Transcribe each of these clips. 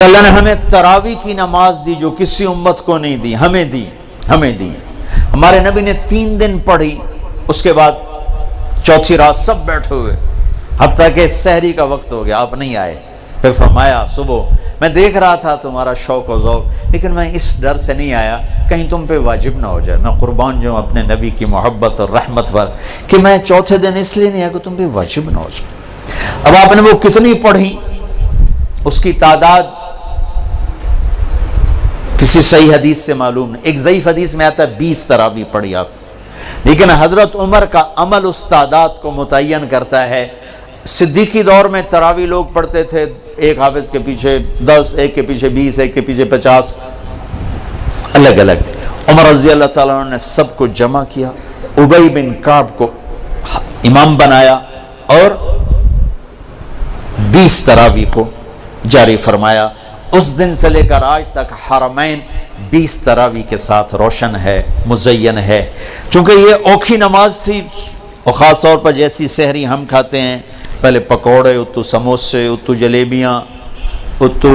اللہ نے ہمیں تراوی کی نماز دی جو کسی امت کو نہیں دی، ہمیں دی۔ ہمارے نبی نے 3 دن پڑھی، اس کے بعد چوتھی رات سب بیٹھے ہوئے، حتیٰ کہ سحری کا وقت ہو گیا، آپ نہیں آئے۔ پھر فرمایا صبح میں دیکھ رہا تھا تمہارا شوق و ذوق، لیکن میں اس ڈر سے نہیں آیا کہیں تم پہ واجب نہ ہو جائے۔ میں قربان جو اپنے نبی کی محبت اور رحمت پر کہ میں چوتھے دن اس لیے نہیں آیا کہ تم پہ واجب نہ ہو جائے۔ اب آپ نے وہ کتنی پڑھی، اس کی تعداد کسی صحیح حدیث سے معلوم نہیں، ایک ضعیف حدیث میں آتا ہے 20 تراویح پڑھی آپ، لیکن حضرت عمر کا عمل اس تعداد کو متعین کرتا ہے۔ صدیقی دور میں تراویح لوگ پڑھتے تھے، ایک حافظ کے پیچھے 10، ایک کے پیچھے 20، ایک کے پیچھے 50، الگ الگ۔ عمر رضی اللہ تعالیٰ عنہ نے سب کو جمع کیا، ابی بن کعب کو امام بنایا اور 20 تراویح کو جاری فرمایا۔ اس دن سے لے کر آج تک حرمین 20 تراویح کے ساتھ روشن ہے، مزین ہے۔ چونکہ یہ اوکھی نماز تھی، اور خاص طور پر جیسی سحری ہم کھاتے ہیں، پہلے پکوڑے، اتو سموسے، اتو جلیبیاں، اتو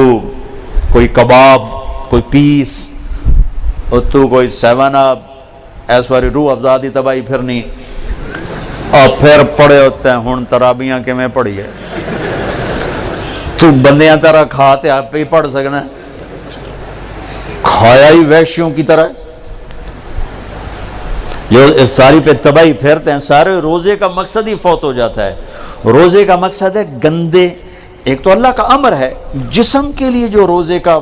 کوئی کباب، کوئی پیس، اتو کوئی 7 اپ، ایس واری روح افزادی تباہی پھرنی، اور پھر پڑے ہوتے ہیں ہن ترابیاں کے میں پڑھی ہے تو بندیاں طرح کھاتے آپ پہ ہی پڑھ سکنا، کھایا ہی ویشیوں کی طرح۔ جو افطاری پہ تباہی پھیرتے ہیں سارے، روزے کا مقصد ہی فوت ہو جاتا ہے۔ روزے کا مقصد ہے گندے، ایک تو اللہ کا امر ہے، جسم کے لیے جو روزے کا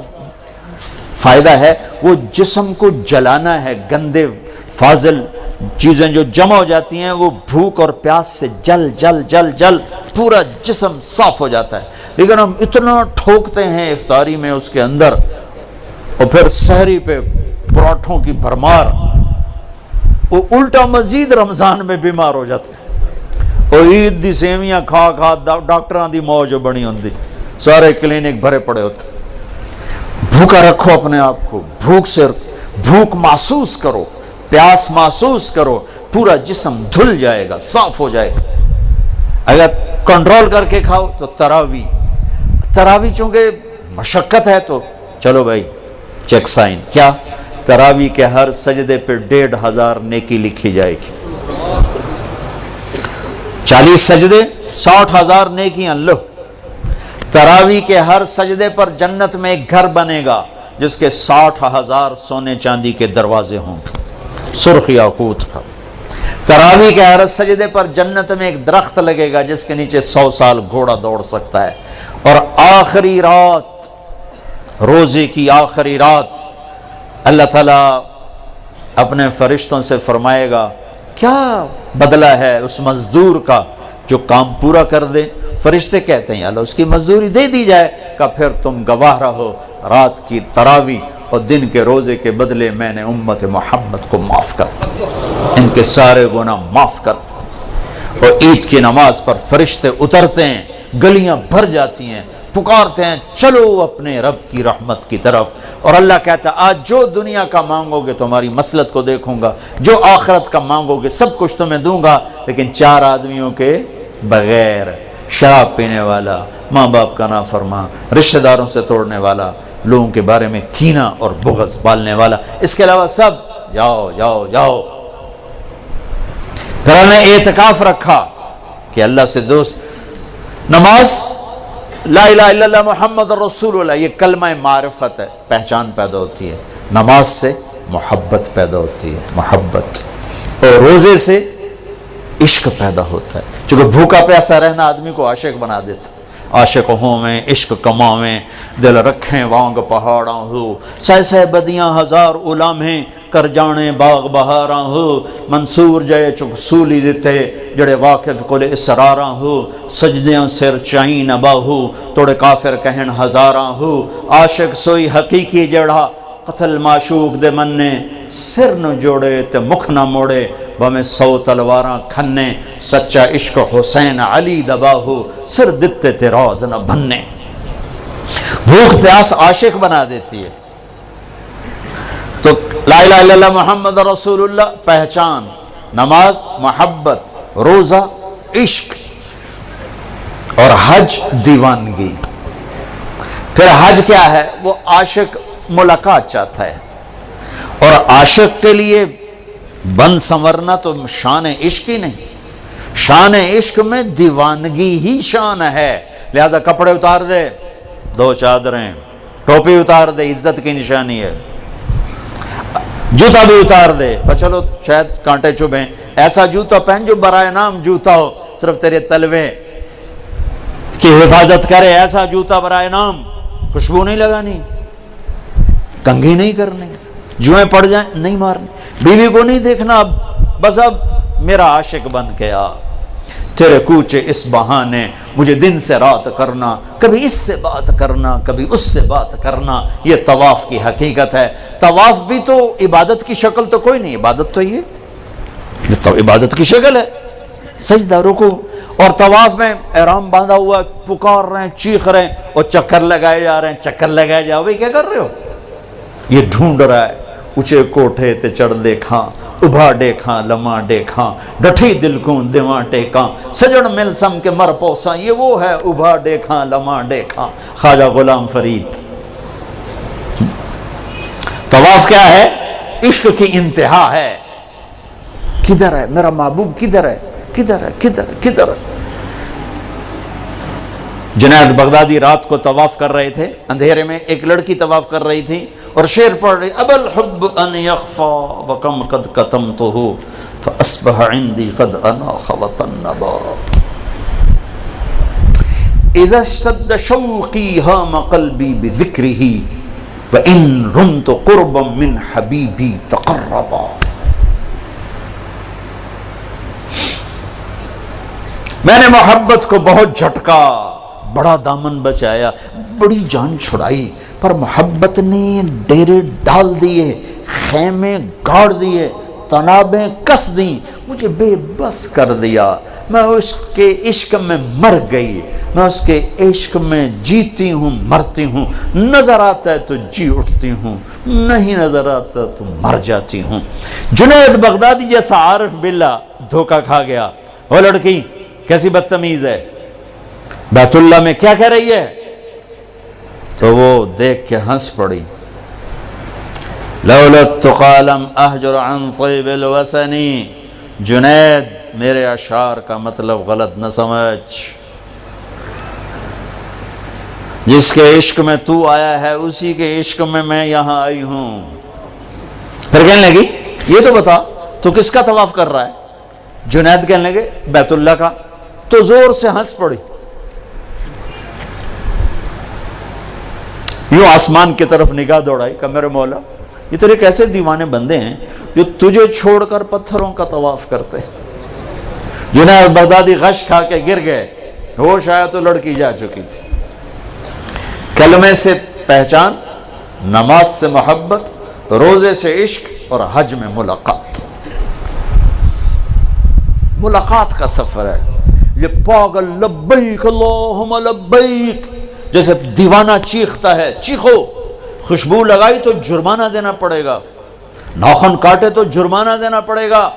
فائدہ ہے وہ جسم کو جلانا ہے، گندے فاضل چیزیں جو جمع ہو جاتی ہیں وہ بھوک اور پیاس سے جل پورا جسم صاف ہو جاتا ہے۔ لیکن ہم اتنا ٹھوکتے ہیں افطاری میں اس کے اندر، اور پھر سحری پہ پراٹھوں کی بھرمار، وہ الٹا مزید رمضان میں بیمار ہو جاتے ہیں۔ اور عید دی سیویاں کھا ڈاکٹران دی موج بنی ہوندی، سارے کلینک بھرے پڑے ہوتے۔ بھوکا رکھو اپنے آپ کو، بھوک محسوس کرو، پیاس محسوس کرو، پورا جسم دھل جائے گا، صاف ہو جائے گا۔ اگر کنٹرول کر کے کھاؤ تو تراویح چونکہ مشقت ہے تو چلو بھائی چیک سائن، کیا تراویح کے ہر سجدے پہ 1500 نیکی لکھی جائے گی، 40 سجدے 60,000 نیکیاں لو۔ تراویح کے ہر سجدے پر جنت میں ایک گھر بنے گا جس کے 60,000 سونے چاندی کے دروازے ہوں گے، سرخ یاقوت کا۔ تراویح کے ہر سجدے پر جنت میں ایک درخت لگے گا جس کے نیچے 100 سال گھوڑا دوڑ سکتا ہے۔ اور آخری رات، روزے کی آخری رات، اللہ تعالیٰ اپنے فرشتوں سے فرمائے گا کیا بدلہ ہے اس مزدور کا جو کام پورا کر دے؟ فرشتے کہتے ہیں اللہ اس کی مزدوری دے دی جائے، کہ پھر تم گواہ رہو رات کی تراویح اور دن کے روزے کے بدلے میں نے امت محمد کو معاف کر دیا، ان کے سارے گناہ معاف کر دیا۔ اور عید کی نماز پر فرشتے اترتے ہیں، گلیاں بھر جاتی ہیں، پکارتے ہیں چلو اپنے رب کی رحمت کی طرف۔ اور اللہ کہتا ہے آج جو دنیا کا مانگو گے تمہاری مسلط کو دیکھوں گا، جو آخرت کا مانگو گے سب کچھ تمہیں دوں گا، لیکن 4 آدمیوں کے بغیر، شراب پینے والا، ماں باپ کا نافرمان، رشتہ داروں سے توڑنے والا، لوگوں کے بارے میں کینہ اور بغض پالنے والا، اس کے علاوہ سب جاؤ جاؤ جاؤ۔ پھر ہم نے اعتکاف رکھا کہ اللہ سے دوست، نماز لا الہ الا اللہ محمد رسول اللہ، یہ کلمہ معرفت ہے، پہچان پیدا ہوتی ہے۔ نماز سے محبت پیدا ہوتی ہے، محبت، اور روزے سے عشق پیدا ہوتا ہے، چونکہ بھوکا پیاسا رہنا آدمی کو عاشق بنا دیتا ہے۔ عاشق ہوویں عشق کماویں، دل رکھیں وانگ پہاڑاں ہو، سہ بدیاں 1000 غلامیں کر جانے باغ بہاراں ہو، منصور جے چک سولی دیتے جڑے واقف کل اسراراں ہو، سجدیاں سر چائیں نباہو توڑے کافر کہن ہزاراں ہو، عاشق سوئی حقیقی جڑا قتل معشوق دے مننے، سر نہ جوڑے تے مکھ نہ موڑے، بہمیں 100 تلواراں کھنے، سچا عشق حسین علی دباہو، سر دتے تے راز نہ بھنے۔ بھوک پیاس عاشق بنا دیتی ہے۔ تو لا الہ الا اللہ محمد رسول اللہ پہچان، نماز محبت، روزہ عشق، اور حج دیوانگی۔ پھر حج کیا ہے؟ وہ عاشق ملاقات چاہتا ہے، اور عاشق کے لیے بند سنورنا تو شان عشق ہی نہیں، شان عشق میں دیوانگی ہی شان ہے، لہذا کپڑے اتار دے، دو چادریں، ٹوپی اتار دے، عزت کی نشانی ہے، جوتا بھی اتار دے، پر چلو شاید کانٹے چبھیں، ایسا جوتا پہن جو برائے نام جوتا ہو، صرف تیرے تلوے کی حفاظت کرے، ایسا جوتا برائے نام، خوشبو نہیں لگانی، کنگھی نہیں کرنی، جوئیں پڑ جائیں نہیں مارنی، بیوی کو نہیں دیکھنا، اب بس اب میرا عاشق بن کے آ، تیرے کوچے اس بہانے مجھے دن سے رات کرنا، کبھی اس سے بات کرنا، کبھی اس سے بات کرنا، یہ طواف کی حقیقت ہے۔ طواف بھی تو عبادت کی شکل تو کوئی نہیں، عبادت تو یہ تو عبادت کی شکل ہے، سجدہ، رکوع، اور طواف میں احرام باندھا ہوا، پکار رہے ہیں، چیخ رہے ہیں، اور چکر لگائے جا رہے ہیں، چکر لگائے جا، بھائی کیا کر رہے ہو؟ یہ ڈھونڈ رہا ہے، اونچے کوٹھے تے چڑھ دیکھاں، ابھا دیکھاں، لمحہ دیکھاں، ڈٹھی دل کو دیواں ٹیکاں، سجن مل سم کے مر پوساں، یہ وہ ہے ابھا دیکھاں، لمحہ دیکھاں، خواجہ غلام فرید۔ طواف کیا ہے؟ عشق کی انتہا ہے، کدھر ہے میرا محبوب، کدھر ہے، کدھر ہے، کدھر ہے، کدھر ہے؟ جنید بغدادی رات کو طواف کر رہے تھے، اندھیرے میں ایک لڑکی طواف کر رہی تھی اور شعر پڑھ رہی، ابا الحب ان یخفا وکم قد کتمتہ فاصبح عندی قد اناخ وطنبا، اذا اشتد شوقی ہام قلبی بذکرہ وان رمت قربا من حبیبی تقربا۔ میں نے محبت کو بہت جھٹکا، بڑا دامن بچایا، بڑی جان چھڑائی، پر محبت نے ڈیرے ڈال دیے، خیمے گاڑ دیے، تنابیں کس دیں، مجھے بے بس کر دیا، میں اس کے عشق میں مر گئی، میں اس کے عشق میں جیتی ہوں مرتی ہوں، نظر آتا ہے تو جی اٹھتی ہوں، نہیں نظر آتا تو مر جاتی ہوں۔ جنید بغدادی جیسا عارف باللہ دھوکہ کھا گیا، وہ لڑکی کیسی بدتمیز ہے، بیت اللہ میں کیا کہہ رہی ہے، تو وہ دیکھ کے ہنس پڑی، لولا التقى لم احجر عن طيب الوسن، جنید میرے اشعار کا مطلب غلط نہ سمجھ، جس کے عشق میں تو آیا ہے اسی کے عشق میں میں یہاں آئی ہوں۔ پھر کہنے لگی یہ تو بتا تو کس کا طواف کر رہا ہے؟ جنید کہنے لگے بیت اللہ کا، تو زور سے ہنس پڑی، یوں آسمان کی طرف نگاہ دوڑائی کہ میرے مولا یہ تیرے کیسے دیوانے بندے ہیں جو تجھے چھوڑ کر پتھروں کا طواف کرتے ہیں۔ جنید بغدادی غش کھا کے گر گئے، ہوش آیا تو لڑکی جا چکی تھی۔ کلمے سے پہچان، نماز سے محبت، روزے سے عشق، اور حج میں ملاقات، ملاقات کا سفر ہے۔ یہ پاگل لبیک اللہم لبیک جیسے دیوانہ چیختا ہے، چیخو، خوشبو لگائی تو جرمانہ دینا پڑے گا، ناخن کاٹے تو جرمانہ دینا پڑے گا،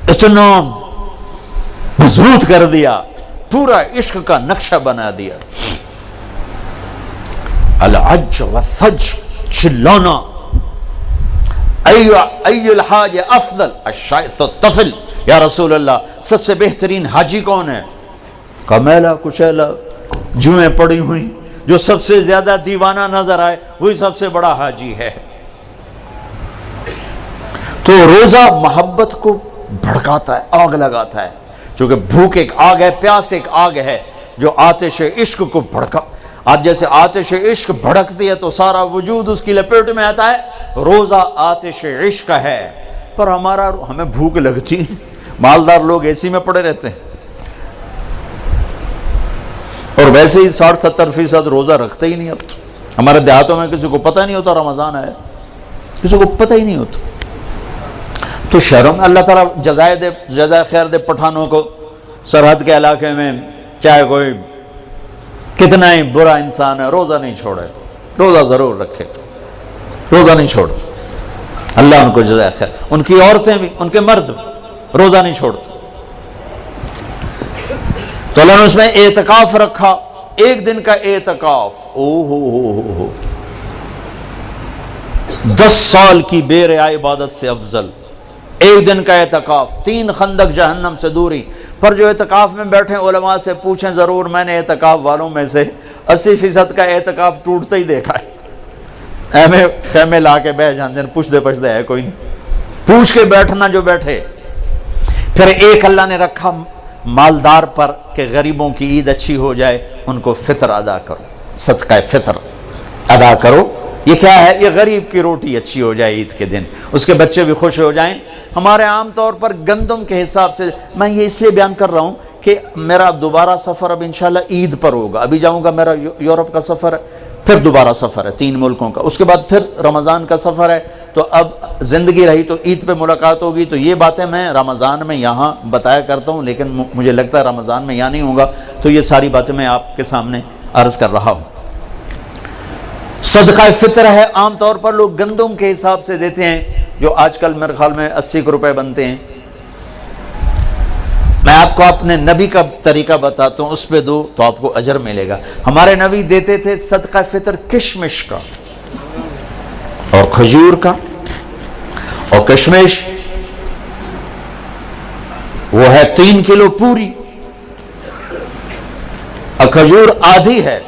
اتنا مضبوط کر دیا، پورا عشق کا نقشہ بنا دیا۔ العج والثج، چلانا، ای الحاج افضل الشائث الطفل، یا رسول اللہ سب سے بہترین حاجی کون ہے؟ کمیلا کچیلا جوئیں پڑی ہوئی، جو سب سے زیادہ دیوانہ نظر آئے وہی سب سے بڑا حاجی ہے۔ تو روزہ محبت کو بھڑکاتا ہے، آگ لگاتا ہے، چونکہ بھوک ایک آگ ہے، پیاس ایک آگ ہے جو آتش عشق کو بھڑکا، آج جیسے آتش عشق بھڑکتی ہے تو سارا وجود اس کی لپیٹ میں آتا ہے، روزہ آتش عشق ہے، پر ہمیں بھوک لگتی ہے، مالدار لوگ اے سی میں پڑے رہتے ہیں، اور ویسے ہی 60-70% روزہ رکھتے ہی نہیں۔ اب تو ہمارے دیہاتوں میں کسی کو پتہ نہیں ہوتا رمضان ہے، کسی کو پتہ ہی نہیں ہوتا۔ تو شہروں میں اللہ تعالیٰ جزائے خیر دے پٹھانوں کو، سرحد کے علاقے میں چاہے کوئی کتنا ہی برا انسان ہے، روزہ نہیں چھوڑے، روزہ ضرور رکھے، روزہ نہیں چھوڑتے، اللہ ان کو جزائے خیر، ان کی عورتیں بھی، ان کے مرد بھی روزہ نہیں چھوڑتے۔ تو اللہ نے اس میں اعتکاف رکھا، ایک دن کا اعتکاف، او ہو 10 سال کی بے ریا عبادت سے افضل ایک دن کا اعتکاف، 3 خندق جہنم سے دوری۔ پر جو اعتکاف میں بیٹھے علماء سے پوچھیں ضرور، میں نے اعتکاف والوں میں سے 80% کا اعتکاف ٹوٹتا ہی دیکھا ہے۔ ایویں خیمے لا کے بیٹھ جاندے ہیں، پوچھتے پچھتے ہے کوئی نہیں، پوچھ کے بیٹھنا جو بیٹھے۔ پھر ایک اللہ نے رکھا مالدار پر کہ غریبوں کی عید اچھی ہو جائے، ان کو فطر ادا کرو، صدقہ فطر ادا کرو۔ یہ کیا ہے؟ یہ غریب کی روٹی اچھی ہو جائے عید کے دن، اس کے بچے بھی خوش ہو جائیں۔ ہمارے عام طور پر گندم کے حساب سے، میں یہ اس لیے بیان کر رہا ہوں کہ میرا دوبارہ سفر اب انشاءاللہ عید پر ہوگا، ابھی جاؤں گا، میرا یورپ کا سفر ہے، پھر دوبارہ سفر ہے 3 ملکوں کا، اس کے بعد پھر رمضان کا سفر ہے، تو اب زندگی رہی تو عید پہ ملاقات ہوگی۔ تو یہ باتیں میں رمضان میں یہاں بتایا کرتا ہوں، لیکن مجھے لگتا ہے رمضان میں یہاں نہیں ہوگا، تو یہ ساری باتیں میں آپ کے سامنے عرض کر رہا ہوں۔ صدقہ فطر ہے، عام طور پر لوگ گندم کے حساب سے دیتے ہیں، جو آج کل میرے خیال میں 80 روپے بنتے ہیں۔ میں آپ کو اپنے نبی کا طریقہ بتاتا ہوں، اس پہ دو تو آپ کو اجر ملے گا۔ ہمارے نبی دیتے تھے صدقہ فطر کشمش کا اور کھجور کا، اور کشمش وہ ہے 3 کلو پوری، اور کھجور آدھی ہے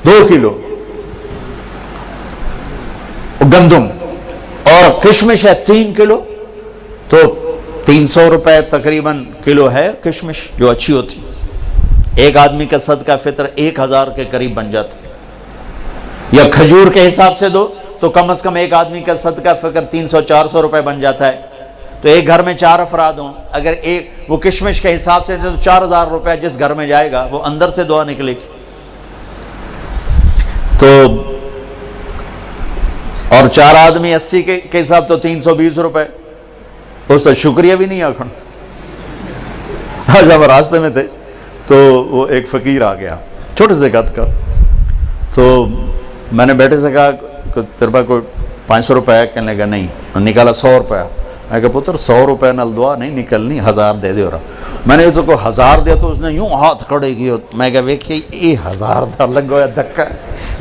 2 کلو گندم، اور کشمش ہے 3 کلو، تو 300 روپے تقریباً کلو ہے کشمش، جو اچھی ہوتی۔ ایک آدمی کا صدقہ فطر 1000 کے قریب بن جاتا۔ یا کھجور کے حساب سے دو تو کم از کم ایک آدمی کا صدقہ فطر 300-400 روپے بن جاتا ہے۔ تو ایک گھر میں 4 افراد ہوں، اگر ایک وہ کشمش کے حساب سے دے تو 4000 روپے جس گھر میں جائے گا وہ اندر سے دعا نکلے گی۔ تو اور 4 آدمی 80 کے حساب تو 320 روپے، اس تو شکریہ بھی نہیں آکھن۔ آج ہم راستے میں تھے تو وہ ایک فقیر آ گیا چھوٹے سے قد کا، تو میں نے بیٹے سے کہا کہ تیرے پاس کوئی 500 روپے ہے؟ کہنے لگا نہیں، نکالا 100 روپے۔ میں کہا پتر 100 روپے نال دعا نہیں نکلنی، 1000 دے دے۔ رہا میں نے تو کوئی 1000 دیا تو اس نے یوں ہاتھ کھڑے کیے، میں کہا ویکھیے یہ 1000 دا لگا ہوا دھکا،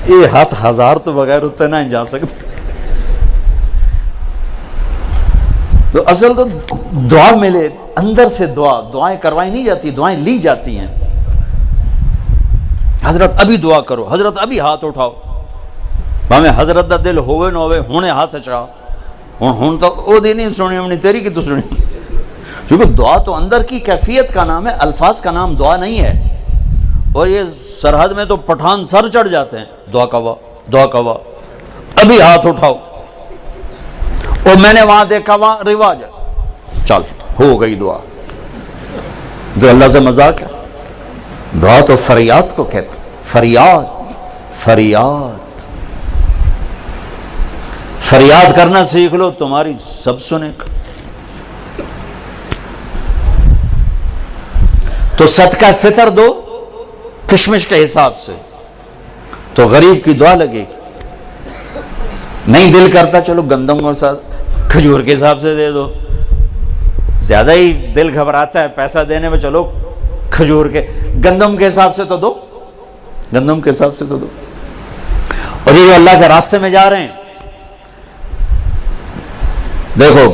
یہ ہاتھ 1000 تو بغیر اتنے نہ جا سکتے۔ تو اصل تو دعا ملے، اندر سے دعائیں کروائی نہیں جاتی، دعائیں لی جاتی ہیں۔ حضرت ابھی دعا کرو، حضرت ابھی ہاتھ اٹھاؤ، ہمیں حضرت دا دل ہوئے نہ ہوئے ہونے ہاتھ اچھا، ہوں تو او دی نہیں سنی ہم نے تیری کی تو سنی، کیونکہ دعا تو اندر کی کیفیت کا نام ہے، الفاظ کا نام دعا نہیں ہے۔ اور یہ سرحد میں تو پٹھان سر چڑھ جاتے ہیں، دعا کوا دعا کوا، ابھی ہاتھ اٹھاؤ۔ اور میں نے وہاں دیکھا، وہاں رواج ہے، چل ہو گئی دعا، جو اللہ سے مذاق ہے۔ دعا تو فریاد کو کہتے، فریاد فریاد فریاد کرنا سیکھ لو، تمہاری سب سنے گا۔ تو صدقہ فطر دو کشمش کے حساب سے تو غریب کی دعا لگے گی۔ نہیں دل کرتا چلو گندم اور ساتھ کھجور کے حساب سے دے دو، زیادہ ہی دل گھبراتا ہے پیسہ دینے میں، چلو کھجور کے گندم کے حساب سے تو دو، گندم کے حساب سے تو دو۔ اور یہ جو اللہ کے راستے میں جا رہے ہیں، دیکھو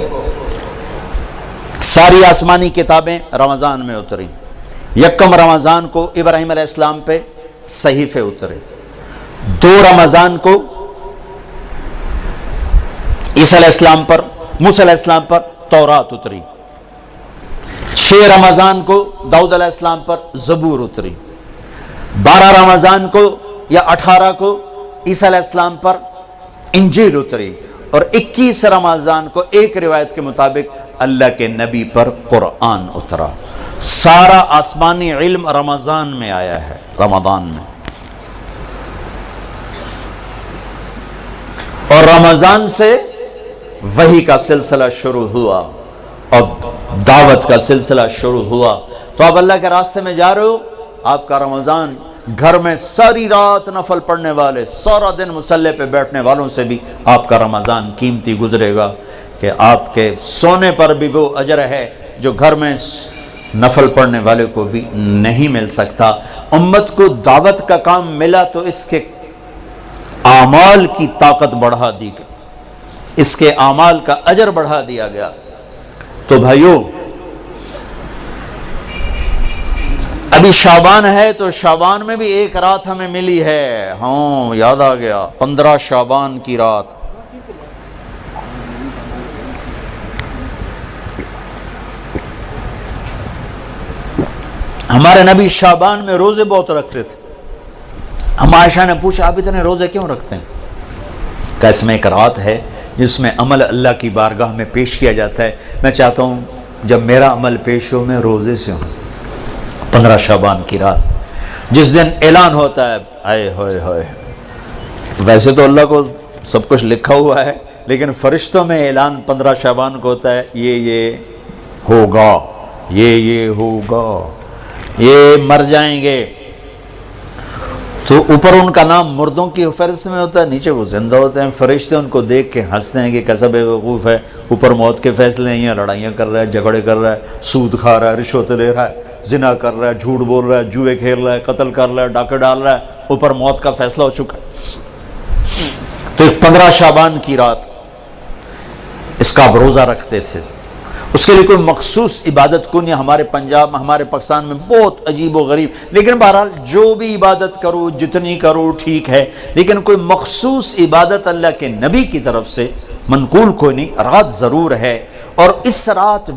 ساری آسمانی کتابیں رمضان میں اتری، یکم رمضان کو ابراہیم علیہ السلام پہ صحیفے اترے، 2 رمضان کو عیسیٰ علیہ السلام پر، موسیٰ علیہ السلام پر تورات اتری، 6 رمضان کو داؤد علیہ السلام پر زبور اتری، 12 رمضان کو یا 18 کو عیسیٰ علیہ السلام پر انجیل اتری، اور 21 رمضان کو ایک روایت کے مطابق اللہ کے نبی پر قرآن اترا۔ سارا آسمانی علم رمضان میں آیا ہے، رمضان میں۔ اور رمضان سے وحی کا سلسلہ شروع ہوا اور دعوت کا سلسلہ شروع ہوا۔ تو آپ اللہ کے راستے میں جا رہے ہو، آپ کا رمضان گھر میں ساری رات نفل پڑھنے والے، سارا دن مصلی پہ بیٹھنے والوں سے بھی آپ کا رمضان قیمتی گزرے گا، کہ آپ کے سونے پر بھی وہ اجر ہے جو گھر میں نفل پڑھنے والے کو بھی نہیں مل سکتا۔ امت کو دعوت کا کام ملا تو اس کے اعمال کی طاقت بڑھا دی گئی، اس کے اعمال کا اجر بڑھا دیا گیا۔ تو بھائیو، ابھی شعبان ہے تو شعبان میں بھی ایک رات ہمیں ملی ہے، ہاں یاد آ گیا، 15 شعبان کی رات۔ ہمارے نبی شعبان میں روزے بہت رکھتے تھے۔ ہم عائشہ نے پوچھا آپ اتنے روزے کیوں رکھتے ہیں؟ کہ اس میں ایک رات ہے جس میں عمل اللہ کی بارگاہ میں پیش کیا جاتا ہے، میں چاہتا ہوں جب میرا عمل پیش ہو میں روزے سے ہوں۔ 15 شعبان کی رات جس دن اعلان ہوتا ہے، آئے ہوئے ہوئے، ویسے تو اللہ کو سب کچھ لکھا ہوا ہے لیکن فرشتوں میں اعلان 15 شعبان کو ہوتا ہے، یہ ہوگا، یہ ہوگا، یہ مر جائیں گے۔ تو اوپر ان کا نام مردوں کی فہرست میں ہوتا ہے، نیچے وہ زندہ ہوتے ہیں۔ فرشتے ان کو دیکھ کے ہنستے ہیں کہ کیسا بے وقوف ہے، اوپر موت کے فیصلے ہیں، یہاں لڑائیاں کر رہا ہے، جھگڑے کر رہا ہے، سود کھا رہا ہے، رشوت لے رہا ہے، زنا کر رہا ہے، جھوٹ بول رہا ہے، جوئے کھیل رہا ہے، قتل کر رہا ہے، ڈاکے ڈال رہا ہے، اوپر موت کا فیصلہ ہو چکا ہے۔ تو ایک 15 شعبان کی رات اس کا آپ روزہ رکھتے تھے، اس کے لیے کوئی مخصوص عبادت کو نہیں۔ ہمارے پنجاب، ہمارے پاکستان میں بہت عجیب و غریب، لیکن بہرحال جو بھی عبادت کرو جتنی کرو ٹھیک ہے، لیکن کوئی مخصوص عبادت اللہ کے نبی کی طرف سے منقول کوئی نہیں۔ رات ضرور ہے، اور اس رات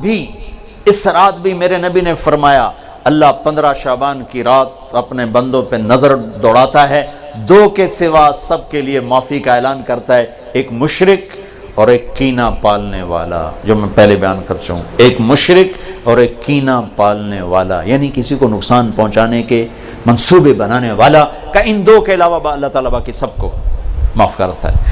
بھی میرے نبی نے فرمایا اللہ 15 شعبان کی رات اپنے بندوں پہ نظر دوڑاتا ہے، 2 کے سوا سب کے لیے معافی کا اعلان کرتا ہے، ایک مشرک اور ایک کینہ پالنے والا، جو میں پہلے بیان کر چکا ہوں، ایک مشرک اور ایک کینہ پالنے والا، یعنی کسی کو نقصان پہنچانے کے منصوبے بنانے والا، کہ ان 2 کے علاوہ اللہ تعالیٰ باقی سب کو معاف کرتا ہے۔